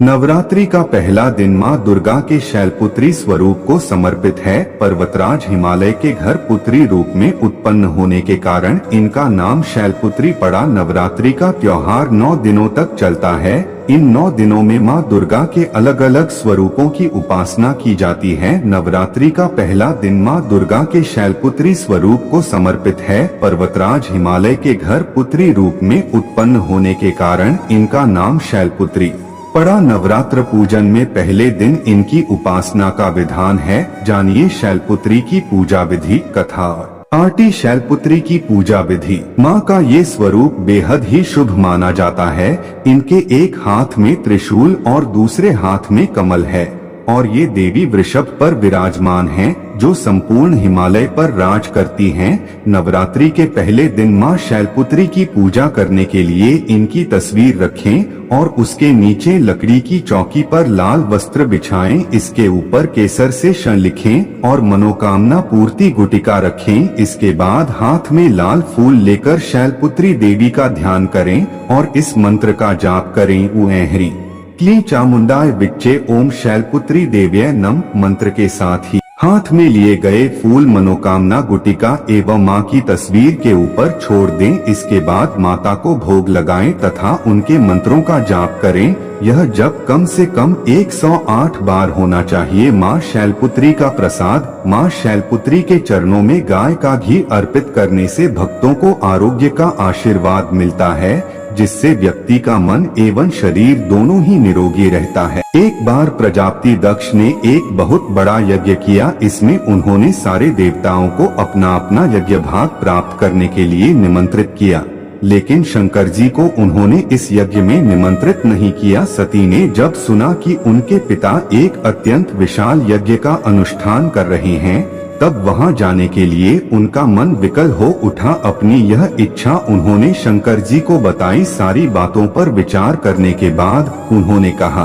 नवरात्रि का पहला दिन मां दुर्गा के शैलपुत्री स्वरूप को समर्पित है। पर्वतराज हिमालय के घर पुत्री रूप में उत्पन्न होने के कारण इनका नाम शैलपुत्री पड़ा। नवरात्रि का त्योहार 9 दिनों तक चलता है। इन 9 दिनों में मां दुर्गा के अलग अलग स्वरूपों की उपासना की जाती है। नवरात्रि का पहला दिन मां दुर्गा के शैलपुत्री स्वरूप को समर्पित है। पर्वतराज हिमालय के घर पुत्री रूप में उत्पन्न होने के कारण इनका नाम शैलपुत्री पड़ा। नवरात्र पूजन में पहले दिन इनकी उपासना का विधान है। जानिए शैलपुत्री की पूजा विधि, कथा। आटी शैलपुत्री की पूजा विधि। मां का ये स्वरूप बेहद ही शुभ माना जाता है। इनके एक हाथ में त्रिशूल और दूसरे हाथ में कमल है और ये देवी वृषभ पर विराजमान हैं, जो संपूर्ण हिमालय पर राज करती हैं। नवरात्रि के पहले दिन मां शैलपुत्री की पूजा करने के लिए इनकी तस्वीर रखें और उसके नीचे लकड़ी की चौकी पर लाल वस्त्र बिछाएं। इसके ऊपर केसर से श लिखें और मनोकामना पूर्ति गुटिका रखें। इसके बाद हाथ में लाल फूल लेकर शैलपुत्री देवी का ध्यान करें और इस मंत्र का जाप करें। उएहरी क्लीं चामुंडाय विच्चे ओम शैलपुत्री देव्यै नम मंत्र के साथ ही हाथ में लिए गए फूल मनोकामना गुटिका एवं मां की तस्वीर के ऊपर छोड़ दें। इसके बाद माता को भोग लगाएं तथा उनके मंत्रों का जाप करें। यह जप कम से कम 108 बार होना चाहिए। मां शैलपुत्री का प्रसाद। मां शैलपुत्री के चरणों में गाय का घी अर्पित करने से भक्तों को आरोग्य का आशीर्वाद मिलता है, जिससे व्यक्ति का मन एवं शरीर दोनों ही निरोगी रहता है। एक बार प्रजापति दक्ष ने एक बहुत बड़ा यज्ञ किया। इसमें उन्होंने सारे देवताओं को अपना अपना यज्ञ भाग प्राप्त करने के लिए निमंत्रित किया, लेकिन शंकर जी को उन्होंने इस यज्ञ में निमंत्रित नहीं किया। सती ने जब सुना कि उनके पिता एक अत्यंत विशाल यज्ञ का अनुष्ठान कर रहे हैं, तब वहां जाने के लिए उनका मन विकल हो उठा। अपनी यह इच्छा उन्होंने शंकर जी को बताई। सारी बातों पर विचार करने के बाद उन्होंने कहा,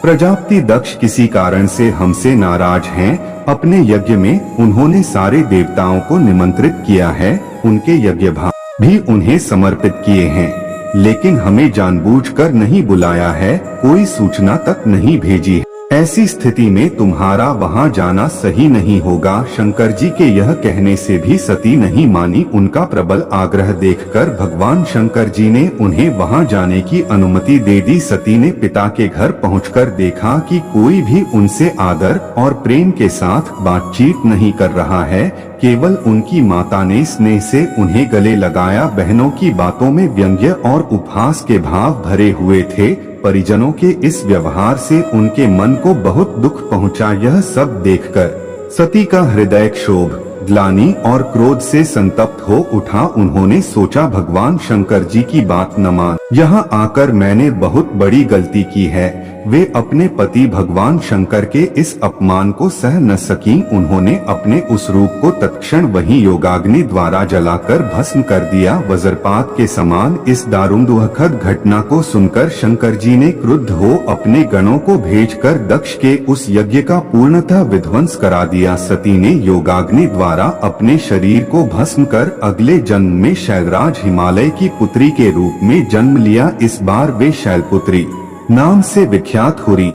प्रजापति दक्ष किसी कारण से हमसे नाराज हैं। अपने यज्ञ में उन्होंने सारे देवताओं को निमंत्रित किया है, उनके यज्ञ भाग भी उन्हें समर्पित किए हैं, लेकिन हमें जानबूझकर नहीं बुलाया है, कोई सूचना तक नहीं भेजी है। ऐसी स्थिति में तुम्हारा वहां जाना सही नहीं होगा। शंकर जी के यह कहने से भी सती नहीं मानी। उनका प्रबल आग्रह देखकर भगवान शंकर जी ने उन्हें वहां जाने की अनुमति दे दी। सती ने पिता के घर पहुंचकर देखा कि कोई भी उनसे आदर और प्रेम के साथ बातचीत नहीं कर रहा है। केवल उनकी माता ने स्नेह से उन्हें गले लगाया। बहनों की बातों में व्यंग्य और उपहास के भाव भरे हुए थे। परिजनों के इस व्यवहार से उनके मन को बहुत दुख पहुंचा। यह सब देखकर सती का हृदय क्षोभ, ग्लानि और क्रोध से संतप्त हो उठा। उन्होंने सोचा भगवान शंकर जी की बात न मान, यहाँ आकर मैंने बहुत बड़ी गलती की है। वे अपने पति भगवान शंकर के इस अपमान को सह न सकी। उन्होंने अपने उस रूप को तत्क्षण वही योगाग्नि द्वारा जलाकर भस्म कर दिया। वज्रपात के समान इस दारुण दुखद घटना को सुनकर शंकर जी ने क्रुद्ध हो अपने गणों को भेजकर दक्ष के उस यज्ञ का पूर्णतः विध्वंस करा दिया। सती ने योगाग्नि द्वारा अपने शरीर को भस्म कर अगले जन्म में शैलराज हिमालय की पुत्री के रूप में जन्म लिया। इस बार वे शैलपुत्री नाम से विख्यात हुई।